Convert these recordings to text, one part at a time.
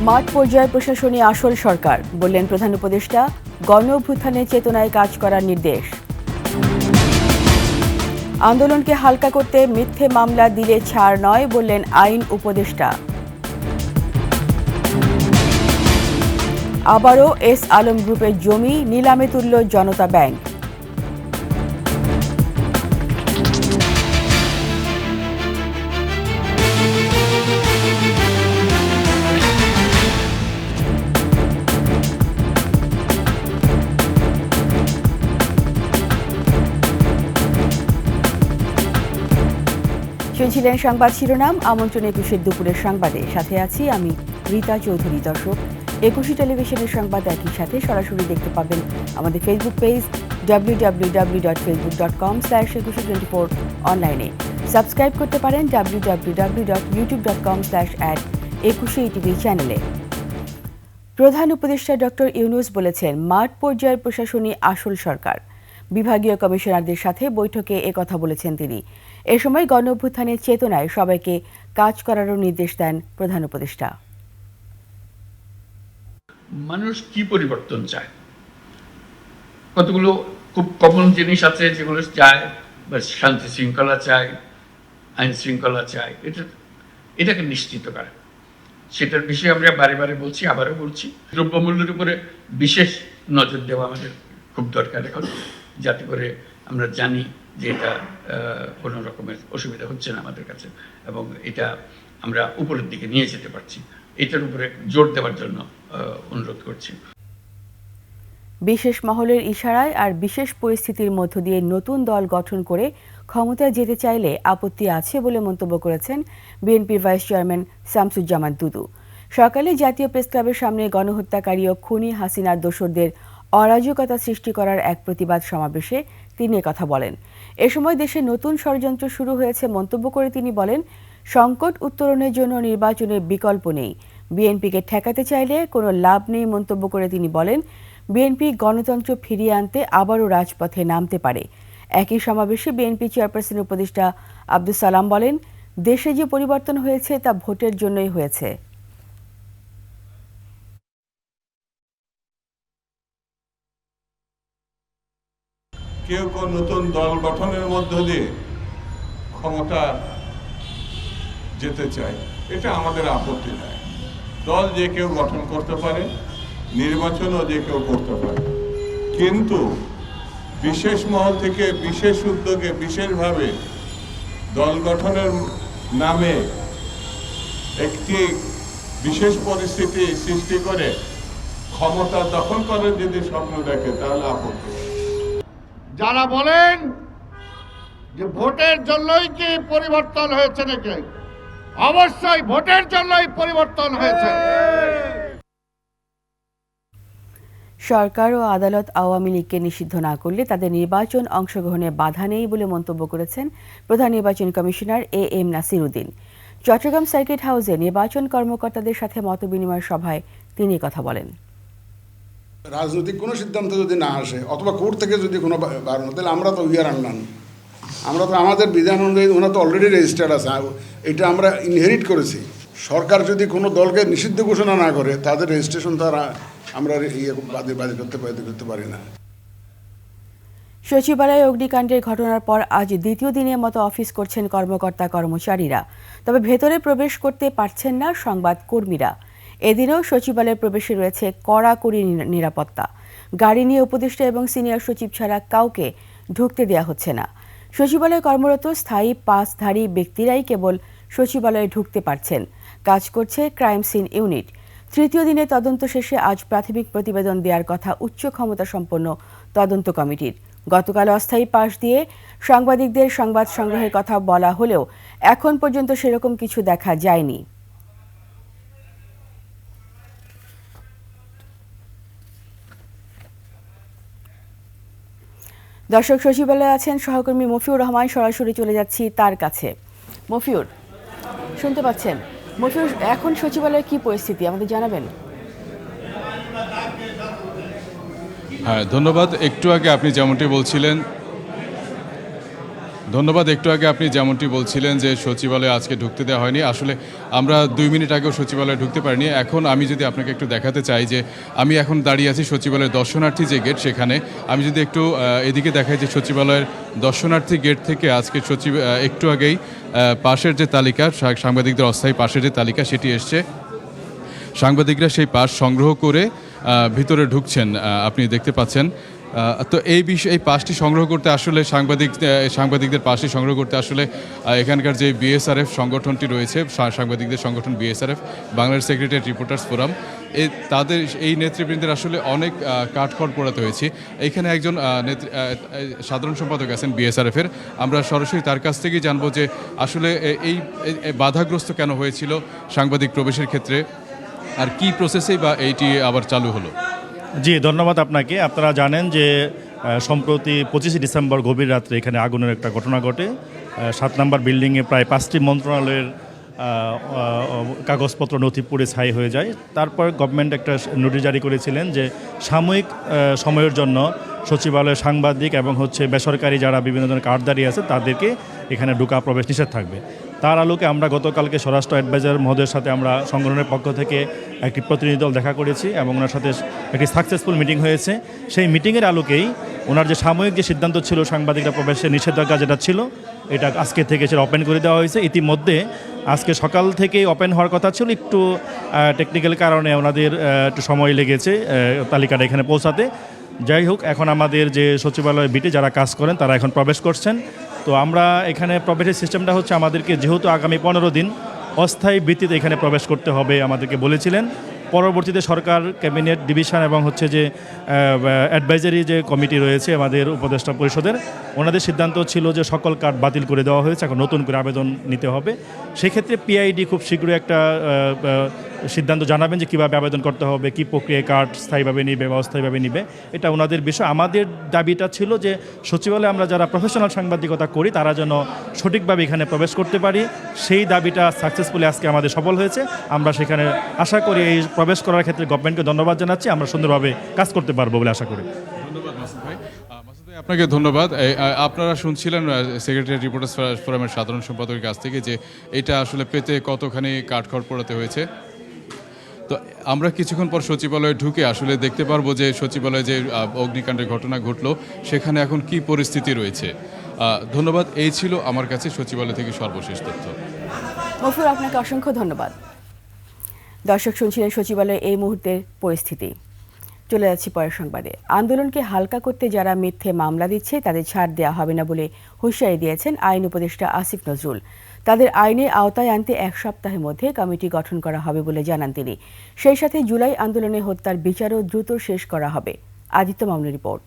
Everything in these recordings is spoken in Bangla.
মাঠ পর্যায়ে প্রশাসনে আসল সরকার, বললেন প্রধান উপদেষ্টা। গণ অভ্যুত্থানের চেতনায় কাজ করার নির্দেশ। আন্দোলনকে হালকা করতে মিথ্যে মামলা দিলে ছাড় নয়, বললেন আইন উপদেষ্টা। আবারও এস আলম গ্রুপের জমি নিলামে তুলল জনতা ব্যাংক। শুনছিলেন সংবাদ শিরোনাম। আমন্ত্রণ ২১ দুপুরের সংবাদে, সাথে আছি আমি রীতা চৌধুরী। দর্শক, ২১ টেলিভিশনের সংবাদ একই সাথে সরাসরি দেখতে পাবেন আমাদের ফেসবুক পেজ www.facebook.com/2124 অনলাইনে। সাবস্ক্রাইব করতে পারেন www.youtube.com/@21etv চ্যানেলে। প্রধান উপদেষ্টা ডক্টর ইউনূস বলেছেন, মাঠ পর্যায়ের প্রশাসনই আসল সরকার। বিভাগীয় কমিশনারদের সাথে বৈঠকে একথা বলেছেন তিনি। এ সময় গণ অভ্যুত্থানের চেতনায় সবাইকে কাজ করারও নির্দেশ দেন প্রধান উপদেষ্টা। মানুষ কি পরিবর্তন চায়? কতগুলো খুব কমন জিনিস আছে যেগুলো চায়, বা শান্তি শৃঙ্খলা চায়, আইন শৃঙ্খলা চায়, এটাকে নিশ্চিত করে। সেটার বিষয়ে আমরা বারে বারে বলছি, আবারও বলছি। দ্রব্যমূল্যের উপরে বিশেষ নজর দেওয়া আমাদের খুব দরকার এখন, যাতে করে আমরা জানি যে এটা কোনো রকমের অসুবিধা হচ্ছে না আমাদের কাছে, এবং এটা আমরা উপরের দিকে নিয়ে যেতে পারছি। এটার উপরে জোর দেওয়ার জন্য অনুরোধ করছি। বিশেষ মহলের ইশারায় আর বিশেষ পরিস্থিতির মধ্য দিয়ে নতুন দল গঠন করে ক্ষমতায় যেতে চাইলে আপত্তি আছে বলে মন্তব্য করেছেন বিএনপির ভাইস চেয়ারম্যান শামসুজ্জামান দুদু। সকালে জাতীয় প্রেসক্লাবের সামনে গণহত্যাকারী ও খুনি হাসিনার দোসরদের অরাজকতা সৃষ্টি করার এক প্রতিবাদ সমাবেশে তিনি কথা বলেন। এ সময় দেশে নতুন ষড়যন্ত্র শুরু হয়েছে মন্তব্য করে তিনি বলেন, সংকট উত্তরণের জন্য নির্বাচনের বিকল্প নেই। বিএনপিকে ঠেকাতে চাইলে কোনো লাভ নেই মন্তব্য করে তিনি বলেন, বিএনপি গণতন্ত্র ফিরিয়ে আনতে আবারও রাজপথে নামতে পারে। একই সমাবেশে বিএনপি চেয়ারপারসন উপদেষ্টা আব্দুস সালাম বলেন, দেশে যে পরিবর্তন হয়েছে তা ভোটের জন্যই হয়েছে। কেউ কেউ নতুন দল গঠনের মধ্য দিয়ে ক্ষমতা যেতে চায়, এটা আমাদের আপত্তি নাই। দল যে কেউ গঠন করতে পারে, নির্বাচনও যে কেউ করতে পারে, কিন্তু বিশেষ মহল থেকে বিশেষ উদ্যোগে বিশেষভাবে দল গঠনের নামে একটি বিশেষ পরিস্থিতি সৃষ্টি করে ক্ষমতা দখল করার যদি স্বপ্ন দেখে, তাহলে আপত্তি। যারা বলেন যে ভোটের জন্যই কি পরিবর্তন হয়েছে নাকি, অবশ্যই ভোটের জন্যই পরিবর্তন হয়েছে। সরকার ও আদালত আওয়ামী লীগকে নিষিদ্ধ না করলে তাদের নির্বাচন অংশগ্রহণে বাধা নেই বলে মন্তব্য করেছেন প্রধান নির্বাচন commissioner M Nasir Uddin. Chattogram circuit হাউসে নির্বাচন কর্মকর্তাদের সাথে মতবিনিময় সভায় তিনি কথা বলেন। রাজনৈতিক কোনো সিদ্ধান্ত যদি না আসে, অথবা কোর্ট থেকে যদি কোনো বারণ, তাহলে আমরা তো উইয়ার আনলাম। আমরা তো আমাদের বিধান অনুযায়ী ওনারা তো অলরেডি রেজিস্টার্ড আছে, এটা আমরা ইনহেরিট করেছি। সরকার যদি কোনো দলকে নিষিদ্ধ ঘোষণা না করে, তাদের রেজিস্ট্রেশন তো আমরা বাদী করতে পারি না। সচিবালয়ে অগ্নিকাণ্ডের ঘটনার পর আজ দ্বিতীয় দিনের মতো অফিস করছেন কর্মকর্তা কর্মচারীরা। তবে ভেতরে প্রবেশ করতে পারছেন না সংবাদ কর্মীরা। এদিনও সচিবালয়ে প্রবেশে রয়েছে কড়াকড়ি নিরাপত্তা। গাড়ি নিয়ে উপদেষ্টা এবং সিনিয়র সচিব ছাড়া কাউকে ঢুকতে দেওয়া হচ্ছে না। সচিবালয়ে কর্মরত স্থায়ী পাসধারী ব্যক্তিরাই কেবল সচিবালয়ে ঢুকতে পারছেন। কাজ করছে ক্রাইম সিন ইউনিট। তৃতীয় দিনে তদন্ত শেষে আজ প্রাথমিক প্রতিবেদন দেওয়ার কথা উচ্চ ক্ষমতা সম্পন্ন তদন্ত কমিটির। গতকাল অস্থায়ী পাস দিয়ে সাংবাদিকদের সংবাদ সংগ্রহের কথা বলা হলেও এখন পর্যন্ত সেরকম কিছু দেখা যায়নি। দর্শক, সচিবালয়ে আছেন সহকর্মী মফিউর রহমান, সরাসরি চলে যাচ্ছি তার কাছে। মফিউর, শুনতে পাচ্ছেন? মফিউর, এখন সচিবালয়ে কি পরিস্থিতি আমাদের জানাবেন? হ্যাঁ, ধন্যবাদ। একটু আগে আপনি যেমনটি বলছিলেন, ধন্যবাদ। একটু আগে আপনি যেমনটি বলছিলেন যে সচিবালয়ে আজকে ঢুকতে দেওয়া হয়নি, আসলে আমরা 2 মিনিট আগেও সচিবালয়ে ঢুকতে পারিনি। এখন আমি যদি আপনাকে একটু দেখাতে চাই যে আমি এখন দাঁড়িয়ে আছি সচিবালয়ের দর্শনার্থী যে গেট সেখানে। আমি যদি একটু এদিকে দেখাই যে সচিবালয়ের দর্শনার্থী গেট থেকে আজকে একটু আগেই পাশের যে তালিকা, সাংবাদিকদের অস্থায়ী পাশের যে তালিকা সেটি এসছে। সাংবাদিকরা সেই পাস সংগ্রহ করে ভিতরে ঢুকছেন, আপনি দেখতে পাচ্ছেন। তো এই পাসটি সংগ্রহ করতে আসলে সাংবাদিকদের পাসটি সংগ্রহ করতে আসলে এখানকার যে বিএসআরএফ সংগঠনটি রয়েছে, সাংবাদিকদের সংগঠন BSRF, Bangladesh secretariat reporters forum, তাদের এই নেতৃবৃন্দের আসলে অনেক কাঠখড় পোড়াতে হয়েছে। এইখানে একজন সাধারণ সম্পাদক আছেন বিএসআরএফের, আমরা সরাসরি তার কাছ থেকেই জানবো যে আসলে এই বাধাগ্রস্ত কেন হয়েছিল সাংবাদিক প্রবেশের ক্ষেত্রে, আর কি প্রসেসেই বা এইটি আবার চালু হলো। জি, ধন্যবাদ আপনাকে। আপনারা জানেন যে সম্প্রতি 25 ডিসেম্বর গভীর রাত্রে এখানে আগুনের একটা ঘটনা ঘটে। 7 নম্বর বিল্ডিংয়ে প্রায় 5টি মন্ত্রণালয়ের কাগজপত্র নথি পুড়ে ছাই হয়ে যায়। তারপর গভর্নমেন্ট একটা নোটিশ জারি করেছিলেন যে সাময়িক সময়ের জন্য সচিবালয়ের সাংবাদিক এবং বেসরকারি যারা বিভিন্ন ধরনের কার্ডধারী আছে তাদেরকে এখানে ঢোকা প্রবেশ নিষেধ থাকবে। তার আলোকে আমরা গতকালকে স্বরাষ্ট্র অ্যাডভাইজার মহোদয়ের সাথে আমরা সংগঠনের পক্ষ থেকে একটি প্রতিনিধি দল দেখা করেছি এবং ওনার সাথে একটি সাকসেসফুল মিটিং হয়েছে। সেই মিটিংয়ের আলোকেই ওনার যে সাময়িক যে সিদ্ধান্ত ছিল সাংবাদিকরা প্রবেশের নিষেধাজ্ঞা যেটা ছিল, এটা আজকে থেকে সেটা ওপেন করে দেওয়া হয়েছে। ইতিমধ্যে আজকে সকাল থেকেই ওপেন হওয়ার কথা ছিল, একটু টেকনিক্যাল কারণে ওনাদের একটু সময় লেগেছে তালিকাটা এখানে পৌঁছাতে। যাই হোক, এখন আমাদের যে সচিবালয় বিটে যারা কাজ করেন তারা এখন প্রবেশ করছেন। তো আমরা এখানে প্রবেশের সিস্টেমটা হচ্ছে আমাদেরকে যেহেতু আগামী 15 দিন অস্থায়ী ভিত্তিতে এখানে প্রবেশ করতে হবে আমাদেরকে বলেছিলেন। পরবর্তীতে সরকার ক্যাবিনেট ডিভিশন এবং যে অ্যাডভাইজারি যে কমিটি রয়েছে আমাদের উপদেষ্টা পরিষদের, ওনাদের সিদ্ধান্ত ছিল যে সকল কার্ড বাতিল করে দেওয়া হয়েছে, এখন নতুন করে আবেদন নিতে হবে। সেক্ষেত্রে পিআইডি খুব শীঘ্রই একটা সিদ্ধান্ত জানাবেন যে কীভাবে আবেদন করতে হবে, কী প্রক্রিয়ায় কার্ড স্থায়ীভাবে নিবে বা অস্থায়ীভাবে নিবে, এটা ওনাদের বিষয়। আমাদের দাবিটা ছিল যে সচিবালয়ে আমরা যারা প্রফেশনাল সাংবাদিকতা করি তারা যেন সঠিকভাবে এখানে প্রবেশ করতে পারি। সেই দাবিটা সাকসেসফুলি আজকে আমাদের সফল হয়েছে। আমরা সেখানে আশা করি এই প্রবেশ করার ক্ষেত্রে গভর্নমেন্টকে ধন্যবাদ জানাচ্ছি, আমরা সুন্দরভাবে কাজ করতে পারবো বলে আশা করি। ধন্যবাদ মাসুদ ভাই। মাসুদ ভাই, আপনাকে ধন্যবাদ। আপনারা শুনছিলেন সেক্রেটারিয়েট রিপোর্টার্স ফোরামের সাধারণ সম্পাদকের কাছ থেকে যে এটা আসলে পেতে কতখানি কাঠখড় পোড়াতে হয়েছে। তো আমরা কিছুক্ষণ পর সচিবালয়ে ঢুকে আসলে দেখতে পারবো যে সচিবালয়ে যে অগ্নিকাণ্ডের ঘটনা ঘটলো সেখানে এখন কি পরিস্থিতি রয়েছে। ধন্যবাদ। এই ছিল আমার কাছে সচিবালয় থেকে সর্বশেষ তথ্য। মফিউর, আপনাকে অসংখ্য ধন্যবাদ। দর্শক, শুনছিলেন সচিবালয়ে এই মুহূর্তের পরিস্থিতি। চলে যাচ্ছি পরের সংবাদে। আন্দোলনকে হালকা করতে যারা মিথ্যে মামলা দিচ্ছে তাদের ছাড় দেওয়া হবে না বলে হুঁশিয়ারি দিয়েছেন আইন উপদেষ্টা আসিফ নজরুল। তাদের আইনের আওতায় আনতে 1 সপ্তাহের মধ্যে কমিটি গঠন করা হবে বলে জানান তিনি। সেই সাথে জুলাই আন্দোলনে হত্যার বিচারও দ্রুত শেষ করা হবে। আদিত্য মামুনের রিপোর্ট।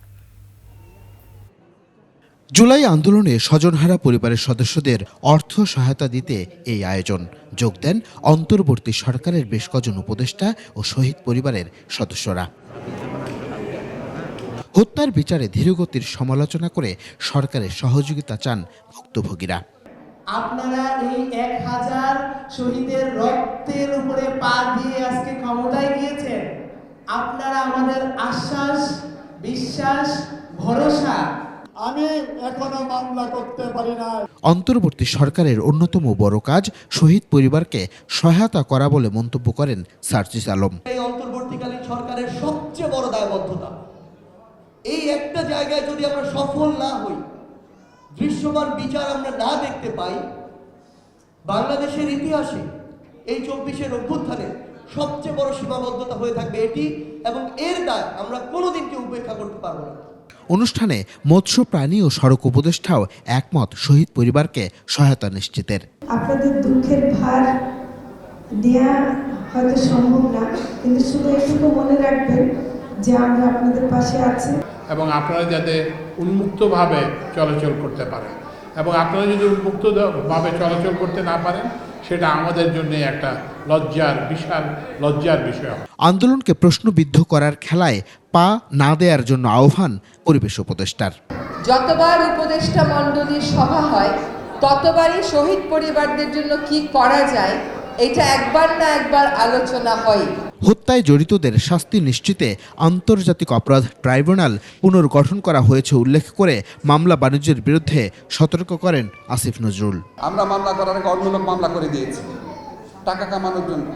জুলাই আন্দোলনে স্বজনহারা পরিবারের সদস্যদের অর্থ সহায়তা দিতে এই আয়োজন। যোগ দেন অন্তর্বর্তী সরকারের বেশ কজন উপদেষ্টা ও শহীদ পরিবারের সদস্যরা। হত্যার বিচারে ধীরগতির সমালোচনা করে সরকারের সহযোগিতা চান ভুক্তভোগীরা। আপনারা এই 1000 শহীদের রক্তের উপরে পা দিয়ে আজকে ক্ষমতায় গিয়েছেন। আপনারা আমাদের আশ্বাস, বিশ্বাস, ভরসা। আমি এখনো মামলা করতে পারি না। অন্তর্বর্তী সরকারের অন্যতম বড় কাজ শহীদ পরিবারকে সহায়তা করা বলে মন্তব্য করেন সার্জিস আলম। এই অন্তর্বর্তীকালীন সরকারের সবচেয়ে বড় দায়বদ্ধতা, এই একটা জায়গায় যদি আমরা সফল না হই, দৃশ্যমান বিচার আমরা না দেখতে পাই, বাংলাদেশের ইতিহাসে এই 24-এর অভ্যুত্থানে সবচেয়ে বড় সীমাবদ্ধতা হয়ে থাকবে এটি, এবং এর দায় আমরা কোনোদিন কেউ উপেক্ষা করতে পারবো না। অনুষ্ঠানে মৎস্য প্রাণী ও সড়ক উপদেষ্টাও একমত শহীদ পরিবারকে সহায়তা নিশ্চিতের। আপনাদের দুঃখের ভার নেওয়া হয়তো সম্ভব না, কিন্তু শুধু একটু মনে রাখবেন যে আমরা আপনাদের পাশে আছি এবং আপনারা যাতে উন্মুক্তভাবে চলাচল করতে পারেন, এবং আপনারা যদি উন্মুক্তভাবে চলাচল করতে না পারেন সেটা আমাদের জন্য একটা বিশাল লজ্জার বিষয়। আন্দোলনকে প্রশ্নবিদ্ধ করার খেলায় পা না দেওয়ার জন্য আহ্বান পরিবেশ উপদেষ্টার। যতবার উপদেষ্টা মণ্ডলীর সভা হয় ততবারই শহীদ পরিবারদের জন্য কি করা যায় এটা একবার না একবার আলোচনা হয়। হত্যায় জড়িতদের শাস্তি নিশ্চিতে আন্তর্জাতিক অপরাধ ট্রাইব্যুনাল পুনর্গঠন করা হয়েছে উল্লেখ করে মামলা বাণিজ্যের বিরুদ্ধে সতর্ক করেন আসিফ নজরুল। আমরা মামলা করার আগে অন্য লোক মামলা করে দিয়েছি টাকা কামানোর জন্য,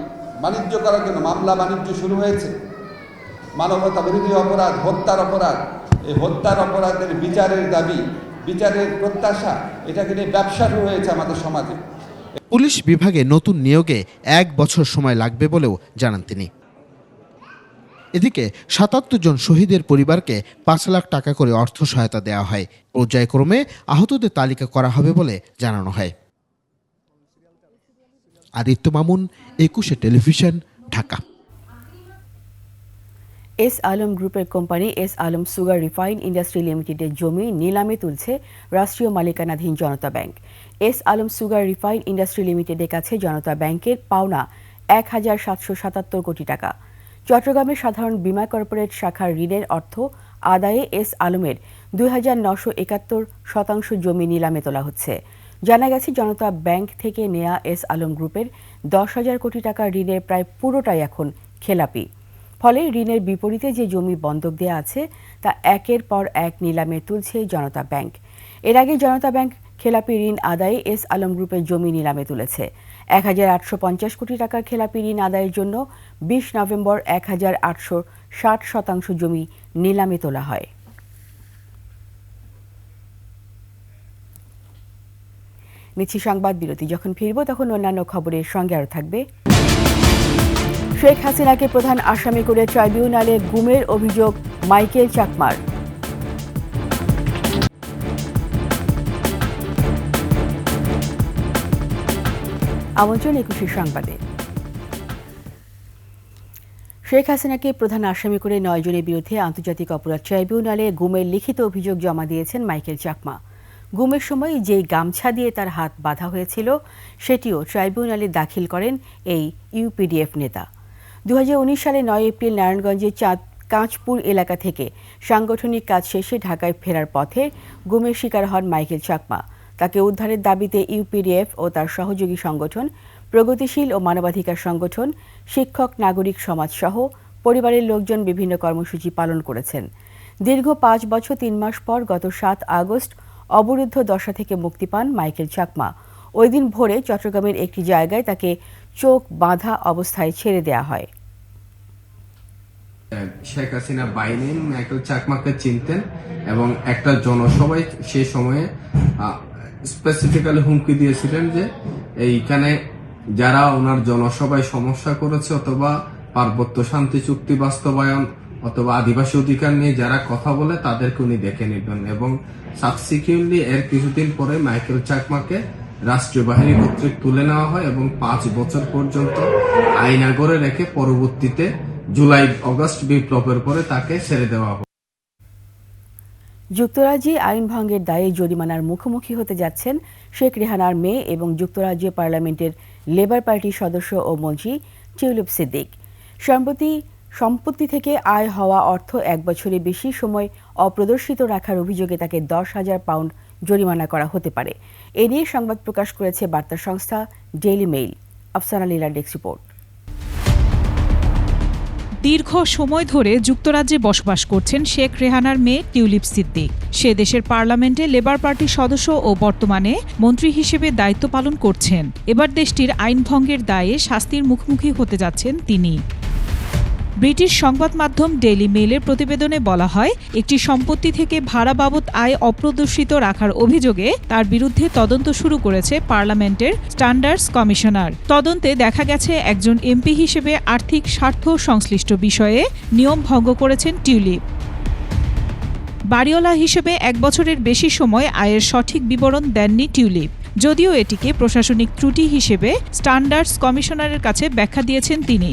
বাণিজ্য করার জন্য মামলা বাণিজ্য শুরু হয়েছে। মানবতা বিরোধী অপরাধ, হত্যার অপরাধ, এই হত্যার অপরাধের বিচারের দাবি, বিচারের প্রত্যাশা, এটাকে নিয়ে ব্যবসা শুরু হয়েছে আমাদের সমাজে। পুলিশ বিভাগে নতুন নিয়োগে 1 বছর সময় লাগবে বলেও জানান তিনি। এদিকে ৭৭ জন শহীদের পরিবারকে ৫ লাখ টাকা করে অর্থ সহায়তা দেওয়া হয়। পর্যায়ক্রমে আহতদের তালিকা করা হবে বলে জানানো হয়। আদিত্য মামুন, ২১ টেলিভিশন, ঢাকা। এস আলম গ্রুপের company S Alam sugar refine industry লিমিটেডের জমি নিলামে তুলছে রাষ্ট্রীয় মালিকানাধীন Janata bank. S Alam sugar refine industry লিমিটেডের কাছে জনতা ব্যাংকের পাওনা ১,৭৭৭ কোটি টাকা। চট্টগ্রামের সাধারণ বীমা কর্পোরেট শাখার ঋণের অর্থ আদায়ে এস আলমের ২,৯৭১% জমি নিলামে তোলা হচ্ছে। জানা গেছে, জনতা ব্যাংক থেকে নেয়া এস আলম গ্রুপের ১০,০০০ কোটি টাকা ঋণের প্রায় পুরোটাই এখন খেলাপি। ফলে ঋণের বিপরীতে যে জমি বন্ধক দেওয়া আছে তা একের পর এক নিলামে তুলছে জনতা ব্যাংক। এর আগে জনতা ব্যাংক খেলাপি ঋণ আদায়ে এস আলম গ্রুপের জমি নিলামে তুলেছে। ১,৮৫০ কোটি টাকার খেলাপি ঋণ আদায়ের জন্য ২০ নভেম্বর ১,৮৬০% জমি নিলামে তোলা হয়। নিচ্ছি সংবাদ বিরতি। যখন ফিরব তখন অন্যান্য খবরের সঙ্গে আরও থাকবে। শেখ হাসিনাকে প্রধান আসামি করে ট্রাইব্যুনালে গুমের অভিযোগ মাইকেল চাকমার। আমন্ত্রণ ২১ সংবাদে। শেখ হাসিনাকে প্রধান আসামি করে ৯ জনের বিরুদ্ধে আন্তর্জাতিক অপরাধ ট্রাইব্যুনালে গুমের লিখিত অভিযোগ জমা দিয়েছেন মাইকেল চাকমা। গুমের সময় যেই গামছা দিয়ে তার হাত বাঁধা হয়েছিল সেটিও ট্রাইব্যুনালে দাখিল করেন এই ইউপিডিএফ নেতা। ২০১৯ সালে ৯ এপ্রিল নারায়ণগঞ্জের কাঁচপুর এলাকা থেকে সাংগঠনিক কাজ শেষে ঢাকায় ফেরার পথে গুমের শিকার হন মাইকেল চাকমা। তাকে উদ্ধারের দাবিতে ইউপিডিএফ ও তার সহযোগী সংগঠন, প্রগতিশীল ও মানবাধিকার সংগঠন, শিক্ষক, নাগরিক সমাজ সহ পরিবারের লোকজন বিভিন্ন কর্মসূচি পালন করেছেন। দীর্ঘ ৫ বছর ৩ মাস পর গত ৭ আগস্ট অবরুদ্ধ দশা থেকে মুক্তি পান মাইকেল চাকমা। ওই দিন ভোরে চট্টগ্রামের একটি জায়গায় তাকে চোখ বাঁধা অবস্থায় ছেড়ে দেওয়া হয়। শেখ হাসিনা বাইরে মাইকেল চাকমাকে চিনতেন এবং একটা জনসভায় সে সময়ে স্পেসিফিক্যালি হুমকি দিয়েছিলেন যে এইখানে যারা ওনার জনসভায় সমস্যা করেছে অথবা পার্বত্য শান্তি চুক্তি বাস্তবায়ন অথবা আদিবাসী অধিকার নিয়ে যারা কথা বলে তাদেরকে উনি দেখে নেবেন। এবং সাবসিকুয়েন্টলি এর কিছুদিন পরে মাইকেল চাকমাকে রাষ্ট্রীয় বাহিনী কর্তৃক তুলে নেওয়া হয় এবং ৫ বছর পর্যন্ত আয়নাগরে রেখে পরবর্তীতে জুলাই অগস্ট বিপ্লবের পরে তাকে ছেড়ে দেওয়া হয়। যুক্তরাজ্যে আইন ভঙ্গের দায়ে জরিমানার মুখোমুখি হতে যাচ্ছেন শেখ রেহানার মেয়ে এবং যুক্তরাজ্য পার্লামেন্টের লেবার পার্টির সদস্য ও মন্ত্রী টিউলিপ সিদ্দিক। সম্পত্তি থেকে আয় হওয়া অর্থ ১ বছরের বেশি সময় অপ্রদর্শিত রাখার অভিযোগে তাকে ১০,০০০ পাউন্ড জরিমানা করা হতে পারে। এ নিয়ে সংবাদ প্রকাশ করেছে বার্তা সংস্থা ডেইলি মেইল। আফসানা লীলার ডেস্ক রিপোর্ট। দীর্ঘ সময় ধরে যুক্তরাজ্যে বসবাস করছেন শেখ রেহানার মেয়ে টিউলিপ সিদ্দিক। সে দেশের পার্লামেন্টে লেবার পার্টির সদস্য ও বর্তমানে মন্ত্রী হিসেবে দায়িত্ব পালন করছেন। এবার দেশটির আইন ভঙ্গের দায়ে শাস্তির মুখোমুখি হতে যাচ্ছেন তিনি। ব্রিটিশ সংবাদ মাধ্যম ডেইলি মেইলের প্রতিবেদনে বলা হয়, একটি সম্পত্তি থেকে ভাড়া বাবদ আয় অপ্রদর্শিত রাখার অভিযোগে তার বিরুদ্ধে তদন্ত শুরু করেছে পার্লামেন্টের স্ট্যান্ডার্ডস কমিশনার। তদন্তে দেখা গেছে একজন এমপি হিসেবে আর্থিক স্বার্থ সংশ্লিষ্ট বিষয়ে নিয়ম ভঙ্গ করেছেন টিউলিপ। বাড়িওয়ালা হিসেবে ১ বছরের বেশি সময় আয়ের সঠিক বিবরণ দেননি টিউলিপ। যদিও এটিকে প্রশাসনিক ত্রুটি হিসেবে স্ট্যান্ডার্ডস কমিশনারের কাছে ব্যাখ্যা দিয়েছেন তিনি।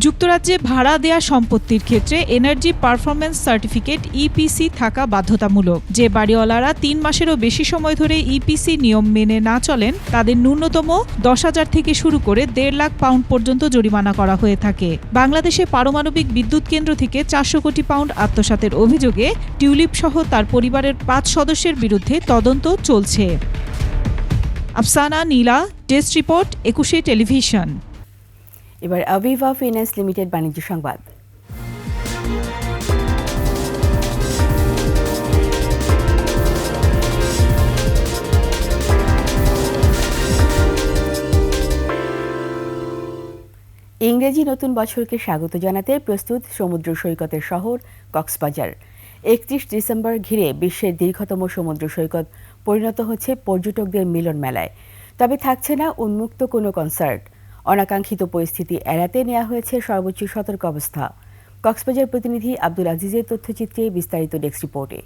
যুক্তরাজ্যে ভাড়া দেয়া সম্পত্তির ক্ষেত্রে এনার্জি পারফরম্যান্স সার্টিফিকেট ইপিসি থাকা বাধ্যতামূলক। যে বাড়িওয়ালারা ৩ মাসেরও বেশি সময় ধরে ইপিসি নিয়ম মেনে না চলেন তাদের ন্যূনতম ১০,০০০ থেকে শুরু করে ১.৫ লাখ পাউন্ড পর্যন্ত জরিমানা করা হয়ে থাকে। বাংলাদেশে পারমাণবিক বিদ্যুৎ কেন্দ্র থেকে ৪০০ কোটি পাউন্ড আত্মসাতের অভিযোগে টিউলিপ সহ তার পরিবারের ৫ সদস্যের বিরুদ্ধে তদন্ত চলছে। আফসানা নীলা, টেস্ট রিপোর্ট, 21 টেলিভিশন। এবার আভিভা ফিন্যান্স লিমিটেড বাণিজ্য সংবাদ। ইংরেজি নতুন বছরকে স্বাগত জানাতে প্রস্তুত সমুদ্র সৈকতের শহর কক্সবাজার। 31 ডিসেম্বর ঘিরে বিশ্বের দীর্ঘতম সমুদ্র সৈকত পরিণত হচ্ছে পর্যটকদের মিলন মেলায়। তবে থাকছে না উন্মুক্ত কোনো কনসার্ট। অনাকাঙ্ক্ষিত পরিস্থিতি এড়াতে নেওয়া হয়েছে সর্বোচ্চ সতর্ক অবস্থা। কক্সবাজার প্রতিনিধি আব্দুল আজিজের তথ্যচিত্রে বিস্তারিত ডেস্ক রিপোর্টে।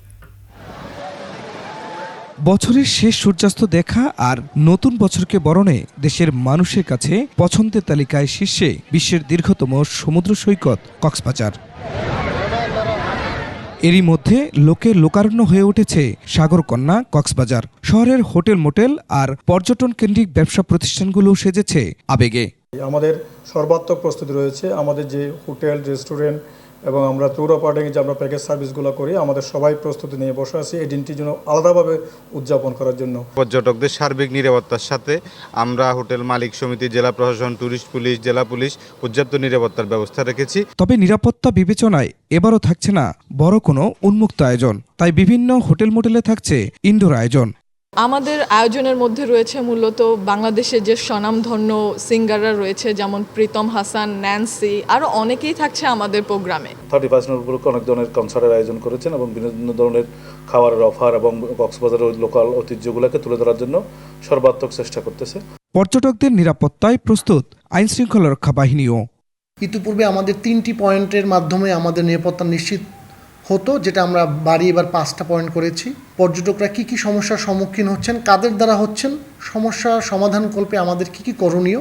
বছরের শেষ সূর্যাস্ত দেখা আর নতুন বছরকে বরণে দেশের মানুষের কাছে পছন্দের তালিকায় শীর্ষে বিশ্বের দীর্ঘতম সমুদ্র সৈকত কক্সবাজার। এরই মধ্যে লোকের লোকারণ্য হয়ে উঠেছে সাগরকন্যা কক্সবাজার। শহরের হোটেল মোটেল আর পর্যটন কেন্দ্রিক ব্যবসা প্রতিষ্ঠানগুলো সেজেছে আবেগে। আমাদের সর্বাত্মক প্রস্তুতি রয়েছে। আমাদের যে হোটেল, রেস্টুরেন্ট এবং আমরা ট্যুর অপারেটিং যে আমরা প্যাকেজ সার্ভিসগুলো করি, আমাদের সবাই প্রস্তুতি নিয়ে বসে আছি এই দিনটির জন্য আলাদাভাবে উদযাপন করার জন্য। পর্যটকদের সার্বিক নিরাপত্তার সাথে আমরা হোটেল মালিক সমিতি, জেলা প্রশাসন, ট্যুরিস্ট পুলিশ, জেলা পুলিশ পর্যাপ্ত নিরাপত্তার ব্যবস্থা রেখেছি। তবে নিরাপত্তা বিবেচনায় এবারও থাকছে না বড় কোনো উন্মুক্ত আয়োজন, তাই বিভিন্ন হোটেল মোটেলে থাকছে ইনডোর আয়োজন। আমাদের আয়োজনের মধ্যে রয়েছে মূলত বাংলাদেশের যে স্বনামধন্য সিঙ্গাররা রয়েছে, যেমন প্রীতম হাসান, ন্যান্সি, আরও অনেকেই থাকছে আমাদের প্রোগ্রামে। 31 উপলক্ষে অনেক ধরনের কনসার্টের আয়োজন করেছেন এবং বিভিন্ন ধরনের খাবারের অফার এবং কক্সবাজারের লোকাল ঐতিহ্যগুলোকে তুলে ধরার জন্য সর্বাত্মক চেষ্টা করতেছে। পর্যটকদের নিরাপত্তায় প্রস্তুত আইন শৃঙ্খলা রক্ষা বাহিনীও। ইতিপূর্বে আমাদের 3টি পয়েন্টের মাধ্যমে আমাদের নিরাপত্তা নিশ্চিত হতো, যেটা আমরা বাড়িয়ে এবার 5টা পয়েন্ট করেছি। পর্যটকরা কি কি সমস্যার সম্মুখীন হচ্ছেন, কাদের দ্বারা হচ্ছেন, সমস্যার সমাধানকল্পে আমাদের কি কি করণীয়,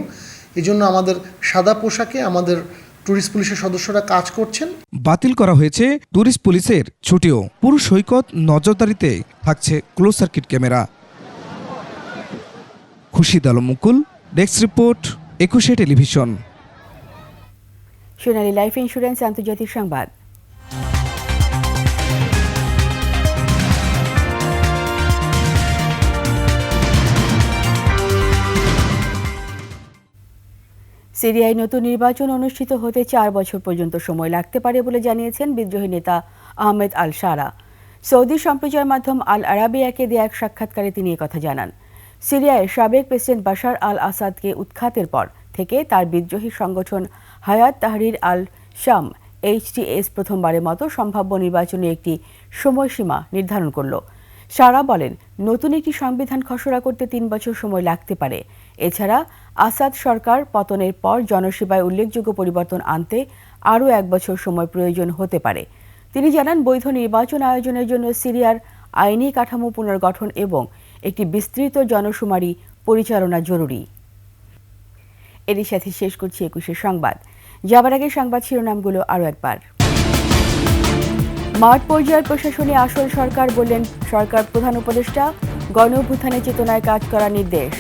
এজন্য আমাদের সাদা পোশাকে আমাদের ট্যুরিস্ট পুলিশের সদস্যরা কাজ করছেন। বাতিল করা হয়েছে ট্যুরিস্ট পুলিশের ছুটিও। পুরো সৈকত নজরদারিতে থাকছে ক্লোজ সার্কিট ক্যামেরা। খুশিদ আলম মুকুল, ডেস্ক রিপোর্ট, 21 টেলিভিশন। সোনালী লাইফ ইন্স্যুরেন্স আন্তর্জাতিক সংবাদ। সিরিয়ায় নতুন নির্বাচন অনুষ্ঠিত হতে 4 বছর পর্যন্ত সময় লাগতে পারে বলে জানিয়েছেন বিদ্রোহী নেতা আহমেদ আল শারা। সৌদি সম্প্রচার মাধ্যম আল আরাবিয়াকে দেয়া এক সাক্ষাৎকারে তিনি একথা জানান। সিরিয়ায় সাবেক প্রেসিডেন্ট বাশার আল আসাদকে উৎখাতের পর থেকে তার বিদ্রোহী সংগঠন হায়াত তাহরির আল শাম HTS প্রথমবারের মতো সম্ভাব্য নির্বাচনে একটি সময়সীমা নির্ধারণ করল। শারা বলেন, নতুন একটি সংবিধান খসড়া করতে 3 বছর সময় লাগতে পারে। এছাড়া আসাদ সরকার পতনের পর জনসেবায় উল্লেখযোগ্য পরিবর্তন আনতে আরও 1 বছর সময় প্রয়োজন হতে পারে। তিনি জানান, বৈধ নির্বাচন আয়োজনের জন্য সিরিয়ার আইনি কাঠামো পুনর্গঠন এবং একটি বিস্তৃত জনশুমারি পরিচালনা জরুরি। এরই সাথে শেষ করছি 21 সংবাদ। যাবার আগে সংবাদ শিরোনামগুলো আরও একবার। মাঠ পর্যায়ের প্রশাসনে আসল সরকার বললেন সরকার প্রধান উপদেষ্টা, গণ অভ্যুত্থানের চেতনায় কাজ করার নির্দেশ।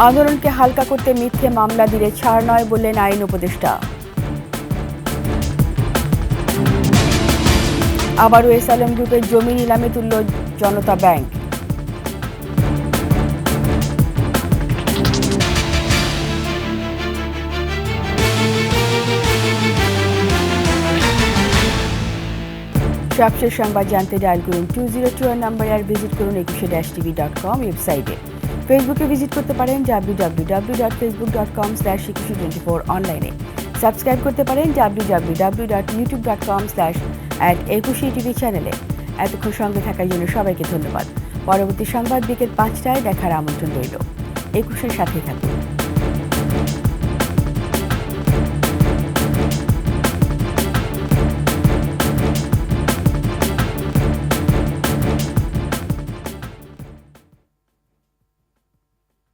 আন্দোলনকে হালকা করতে মিথ্যে মামলা দিলে ছাড় নয় বললেন আইন উপদেষ্টা। আবারও এসআলএম গ্রুপের জমি নিলামে তুলল জনতা ব্যাংক। সবশেষ সংবাদ জানতে ডায়াল করুন 202 নাম্বারে আর ভিজিট করুন 21-tv.com ওয়েবসাইটে। ফেসবুকে ভিজিট করতে পারেন www.facebook.com/2124 অনলাইনে। সাবস্ক্রাইব করতে পারেন www.youtube.com/@21tv চ্যানেলে। এতক্ষণ সঙ্গে থাকার জন্য সবাইকে ধন্যবাদ। পরবর্তী সংবাদ বিকেল 5টায় দেখার আমন্ত্রণ রইল। 21-এর সাথে থাকুন।